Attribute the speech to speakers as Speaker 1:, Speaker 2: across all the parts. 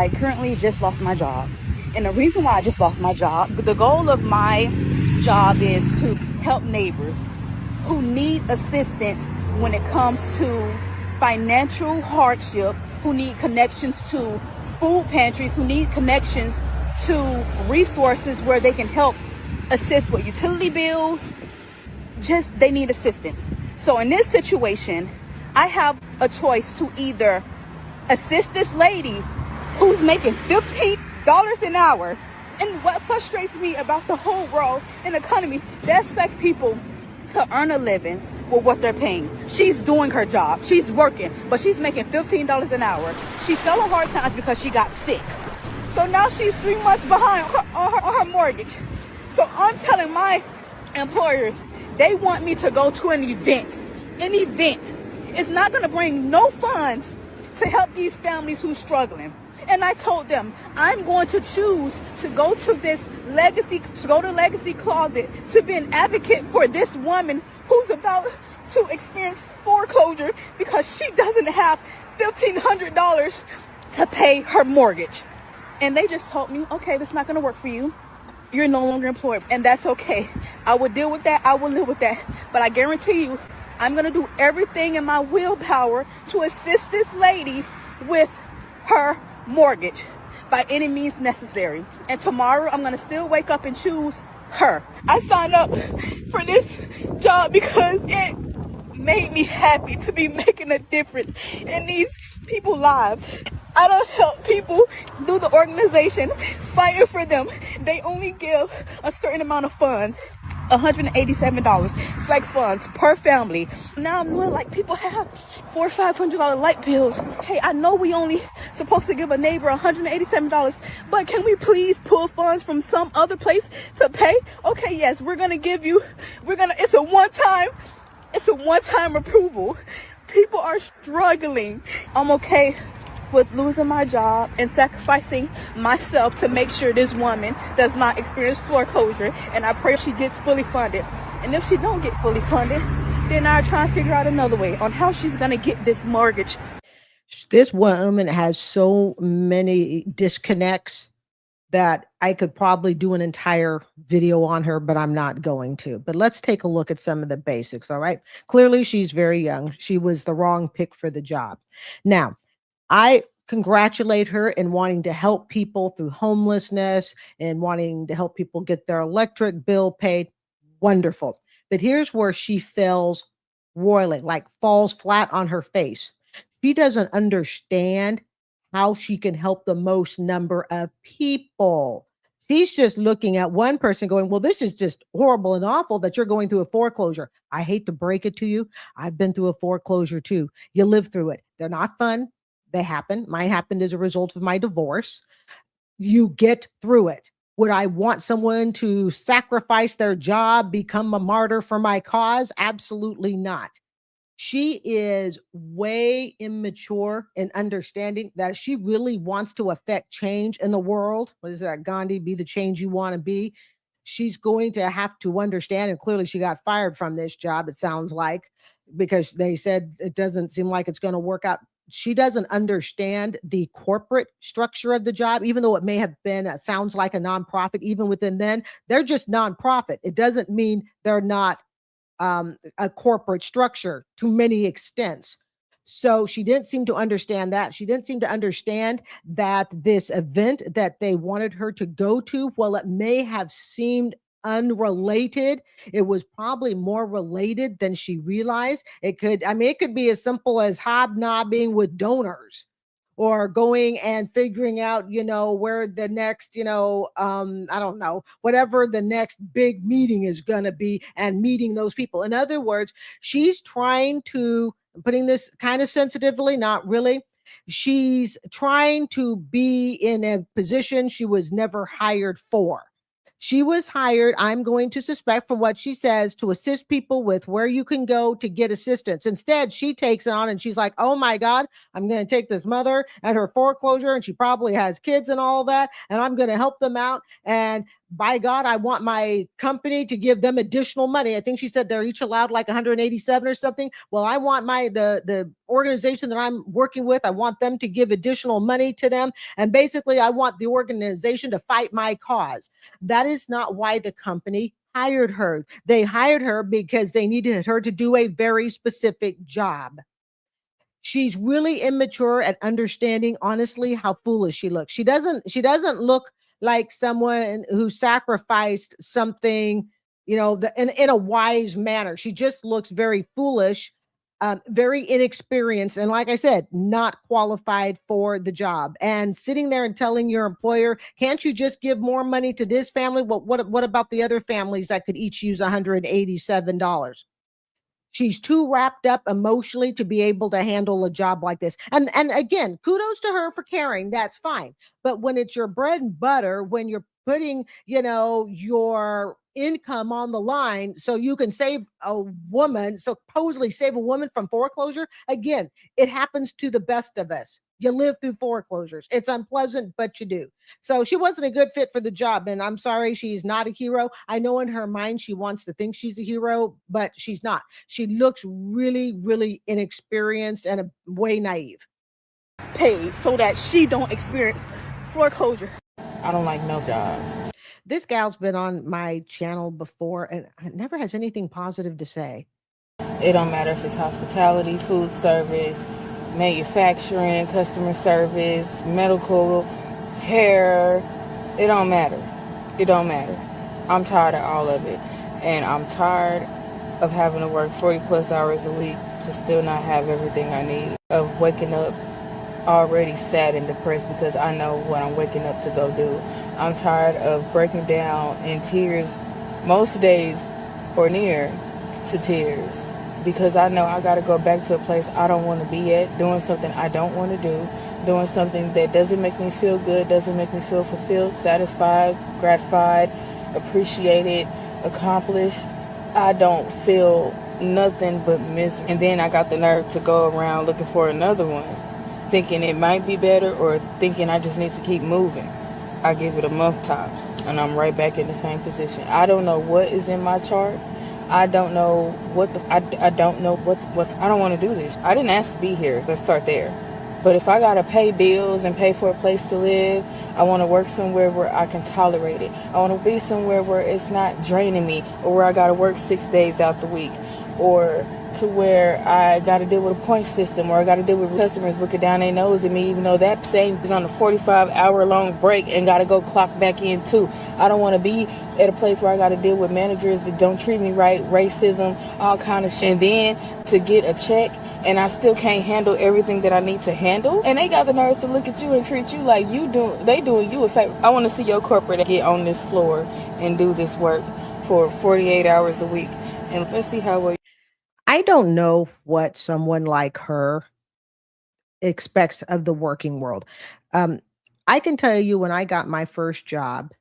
Speaker 1: I currently just lost my job. And the reason why I just lost my job, the goal of my job is to help neighbors who need assistance when it comes to financial hardships, who need connections to food pantries, who need connections to resources where they can help assist with utility bills. Just they need assistance. So in this situation, I have a choice to either assist this lady who's making $15 an hour. And what frustrates me about the whole world and economy, they expect people to earn a living with what they're paying. She's doing her job. She's working, but she's making $15 an hour. She fell on hard times because she got sick. So now she's 3 months behind on her mortgage. So I'm telling my employers, they want me to go to an event. An event. It's not going to bring no funds to help these families who's struggling. And I told them, I'm going to choose to go to Legacy Closet to be an advocate for this woman who's about to experience foreclosure because she doesn't have $1,500 to pay her mortgage. And they just told me, okay, that's not going to work for you. You're no longer employed, and that's okay. I will deal with that. I will live with that. But I guarantee you, I'm going to do everything in my willpower to assist this lady with her mortgage by any means necessary. And tomorrow I'm going to still wake up and choose her. I signed up for this job because it made me happy to be making a difference in these people's lives. I don't help people through the organization fighting for them. They only give a certain amount of funds. $187 flex funds per family. Now I'm knowing like people have $400 or $500 light bills. Hey, I know we only supposed to give a neighbor $187, but can we please pull funds from some other place to pay? Okay, yes, it's a one-time approval. People are struggling. I'm okay with losing my job and sacrificing myself to make sure this woman does not experience foreclosure, and I pray she gets fully funded. And if she don't get fully funded, then I'll try and figure out another way on how she's going to get this mortgage.
Speaker 2: This woman has so many disconnects that I could probably do an entire video on her, but I'm not going to. But let's take a look at some of the basics, all right? Clearly, she's very young. She was the wrong pick for the job. Now, I congratulate her in wanting to help people through homelessness and wanting to help people get their electric bill paid. Wonderful. But here's where she fails royally, like falls flat on her face. She doesn't understand how she can help the most number of people. She's just looking at one person going, well, this is just horrible and awful that you're going through a foreclosure. I hate to break it to you. I've been through a foreclosure too. You live through it. They're not fun. They happen. Mine happened as a result of my divorce. You get through it. Would I want someone to sacrifice their job, become a martyr for my cause? Absolutely not. She is way immature in understanding that she really wants to affect change in the world. What is that, Gandhi? Be the change you want to be. She's going to have to understand, and clearly she got fired from this job, it sounds like, because they said it doesn't seem like it's going to work out. She doesn't understand the corporate structure of the job, even though it may have been, sounds like a nonprofit, even within then, they're just nonprofit. It doesn't mean they're not a corporate structure to many extents. So she didn't seem to understand that. She didn't seem to understand that this event that they wanted her to go to, while it may have seemed unrelated, it was probably more related than she realized. It could be as simple as hobnobbing with donors, or going and figuring out, where the next, I don't know, whatever the next big meeting is going to be, and meeting those people. In other words, she's trying to, putting this kind of sensitively, not really, she's trying to be in a position she was never hired for. She was hired, I'm going to suspect from what she says, to assist people with where you can go to get assistance. Instead, she takes it on and she's like, oh my God, I'm going to take this mother and her foreclosure, and she probably has kids and all that, and I'm going to help them out. And by God, I want my company to give them additional money. I think she said they're each allowed like 187 or something. Well, I want the organization that I'm working with, I want them to give additional money to them. And basically, I want the organization to fight my cause. That is not why the company hired her. They hired her because they needed her to do a very specific job. She's really immature at understanding honestly how foolish she looks. She doesn't look like someone who sacrificed something, in a wise manner. She just looks very foolish, very inexperienced, and like I said, not qualified for the job. And sitting there and telling your employer, can't you just give more money to this family? Well, what about the other families that could each use $187? She's too wrapped up emotionally to be able to handle a job like this. And again, kudos to her for caring. That's fine. But when it's your bread and butter, when you're putting, your income on the line so you can save a woman, supposedly save a woman from foreclosure, again, it happens to the best of us. You live through foreclosures. It's unpleasant, but you do. So she wasn't a good fit for the job. And I'm sorry, she's not a hero. I know in her mind she wants to think she's a hero, but she's not. She looks really, really inexperienced and way naive.
Speaker 1: Paid so that she don't experience foreclosure.
Speaker 3: I don't like no job.
Speaker 2: This gal's been on my channel before and never has anything positive to say.
Speaker 3: It don't matter if it's hospitality, food service, manufacturing, customer service, medical, hair. It don't matter. It don't matter. I'm tired of all of it. And I'm tired of having to work 40 plus hours a week to still not have everything I need. Of waking up already sad and depressed because I know what I'm waking up to go do. I'm tired of breaking down in tears most days or near to tears because I know I got to go back to a place I don't want to be at, doing something I don't want to do, doing something that doesn't make me feel good, doesn't make me feel fulfilled, satisfied, gratified, appreciated, accomplished. I don't feel nothing but misery. And then I got the nerve to go around looking for another one, thinking it might be better or thinking I just need to keep moving. I give it a month tops and I'm right back in the same position. I don't know what is in my chart. I don't know I don't know what I don't want to do this. I didn't ask to be here. Let's start there. But if I got to pay bills and pay for a place to live, I want to work somewhere where I can tolerate it. I want to be somewhere where it's not draining me or where I got to work 6 days out the week or to where I got to deal with a point system or I got to deal with customers looking down their nose at me even though that same is on a 45-hour long break and got to go clock back in too. I don't want to be at a place where I got to deal with managers that don't treat me right, racism, all kind of shit. And then to get a check and I still can't handle everything that I need to handle. And they got the nerves to look at you and treat you like they doing you a favor. I want to see your corporate get on this floor and do this work for 48 hours a week. And let's see how well.
Speaker 2: I don't know what someone like her expects of the working world. I can tell you when I got my first job,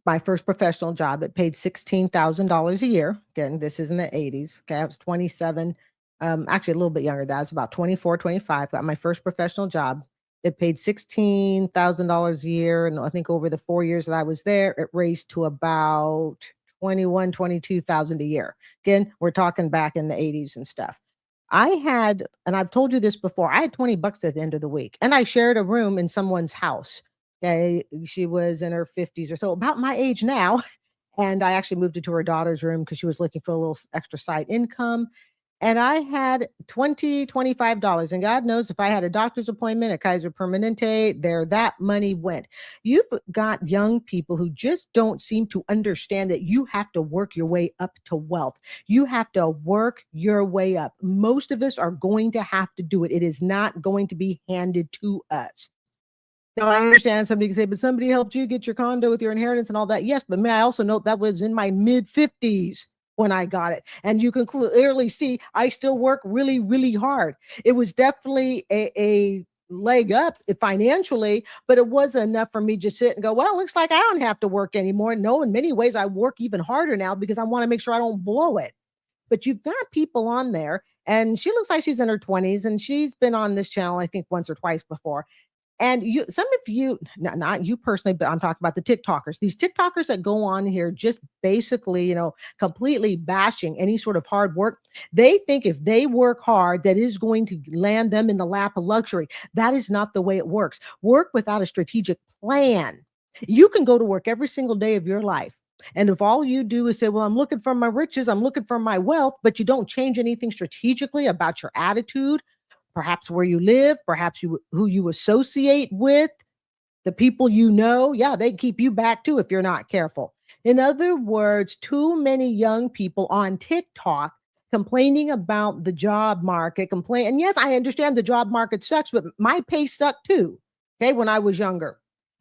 Speaker 2: my first professional job, it paid $16,000 a year. Again, this is in the 80s. Okay, I was 27, actually a little bit younger than that. I was about 24, 25. Got my first professional job. It paid $16,000 a year. And I think over the 4 years that I was there, it raised to about 21, 22,000 a year. Again, we're talking back in the 80s and stuff. I had, and I've told you this before, I had 20 bucks at the end of the week and I shared a room in someone's house. Okay. She was in her 50s or so, about my age now. And I actually moved into her daughter's room because she was looking for a little extra side income. And I had $25. And God knows if I had a doctor's appointment at Kaiser Permanente, that money went. You've got young people who just don't seem to understand that you have to work your way up to wealth. You have to work your way up. Most of us are going to have to do it. It is not going to be handed to us. Now, I understand somebody can say, but somebody helped you get your condo with your inheritance and all that. Yes, but may I also note that was in my mid-50s. When I got it. And you can clearly see I still work really, really hard. It was definitely a leg up financially, but it wasn't enough for me to sit and go, well, it looks like I don't have to work anymore. No, in many ways, I work even harder now because I want to make sure I don't blow it. But you've got people on there, and she looks like she's in her 20s, and she's been on this channel, I think, once or twice before. And some of you, not you personally, but I'm talking about the TikTokers. These TikTokers that go on here just basically, completely bashing any sort of hard work. They think if they work hard, that is going to land them in the lap of luxury. That is not the way it works. Work without a strategic plan. You can go to work every single day of your life. And if all you do is say, well, I'm looking for my riches, I'm looking for my wealth, but you don't change anything strategically about your attitude, perhaps where you live, perhaps who you associate with, the people yeah, they keep you back too if you're not careful. In other words, too many young people on TikTok complaining about the job market, and yes, I understand the job market sucks, but my pay sucked too, okay, when I was younger.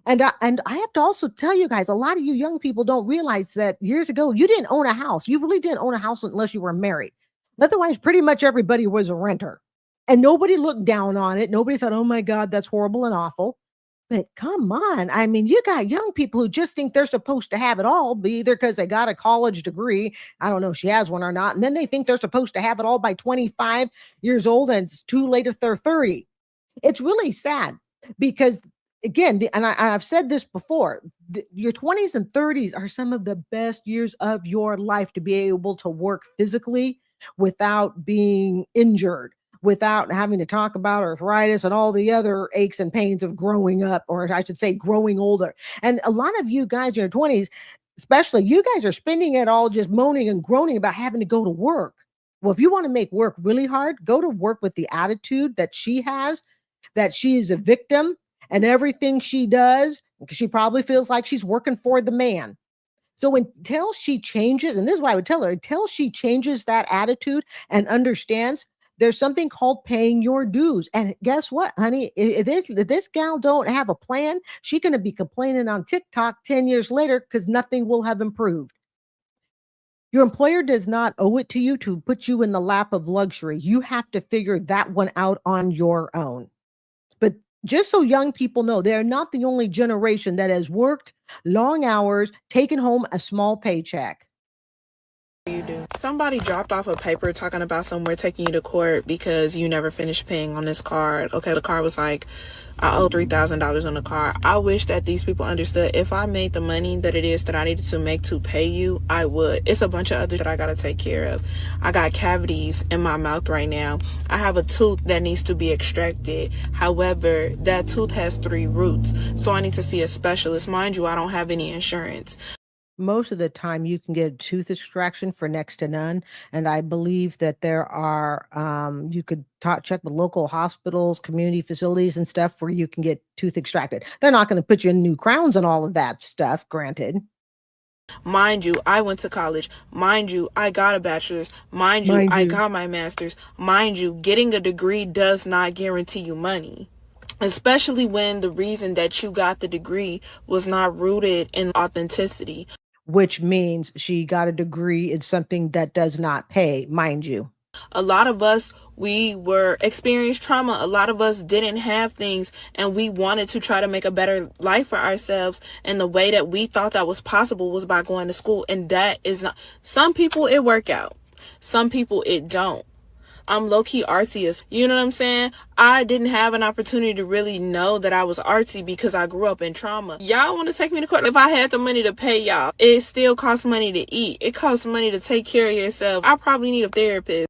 Speaker 2: And I have to also tell you guys, a lot of you young people don't realize that years ago, you didn't own a house. You really didn't own a house unless you were married. Otherwise, pretty much everybody was a renter. And nobody looked down on it. Nobody thought, oh my God, that's horrible and awful. But come on. I mean, you got young people who just think they're supposed to have it all, either because they got a college degree. I don't know if she has one or not. And then they think they're supposed to have it all by 25 years old, and it's too late if they're 30. It's really sad because, again, I've said this before, your 20s and 30s are some of the best years of your life to be able to work physically without being injured, without having to talk about arthritis and all the other aches and pains of growing up, or I should say growing older. And a lot of you guys in your 20s, especially, you guys are spending it all just moaning and groaning about having to go to work. Well, if you want to make work really hard, go to work with the attitude that she has, that she is a victim, and everything she does, she probably feels like she's working for the man. So until she changes, and this is why I would tell her, until she changes that attitude and understands there's something called paying your dues. And guess what, honey? If this gal don't have a plan, she's going to be complaining on TikTok 10 years later because nothing will have improved. Your employer does not owe it to you to put you in the lap of luxury. You have to figure that one out on your own. But just so young people know, they're not the only generation that has worked long hours, taken home a small paycheck.
Speaker 4: You do. Somebody dropped off a paper talking about somewhere taking you to court because you never finished paying on this card. Okay, the card was like, I owe $3,000 on the car. I wish that these people understood if I made the money that it is that I needed to make to pay you, I would. It's a bunch of others that I gotta take care of. I got cavities in my mouth right now. I have a tooth that needs to be extracted. However, that tooth has 3 roots, so I need to see a specialist. Mind you, I don't have any insurance.
Speaker 2: Most of the time you can get a tooth extraction for next to none. And I believe that there are, you could check with local hospitals, community facilities and stuff where you can get tooth extracted. They're not going to put you in new crowns and all of that stuff, granted.
Speaker 4: Mind you, I went to college. Mind you, I got a bachelor's. Mind you, I got my master's. Mind you, getting a degree does not guarantee you money. Especially when the reason that you got the degree was not rooted in authenticity.
Speaker 2: Which means she got a degree in something that does not pay, mind you.
Speaker 4: A lot of us, we were experienced trauma. A lot of us didn't have things, and we wanted to try to make a better life for ourselves. And the way that we thought that was possible was by going to school. And that is not, some people it work out. Some people it don't. I'm low-key artsy. You know what I'm saying? I didn't have an opportunity to really know that I was artsy because I grew up in trauma. Y'all want to take me to court? If I had the money to pay y'all, it still costs money to eat. It costs money to take care of yourself. I probably need a therapist.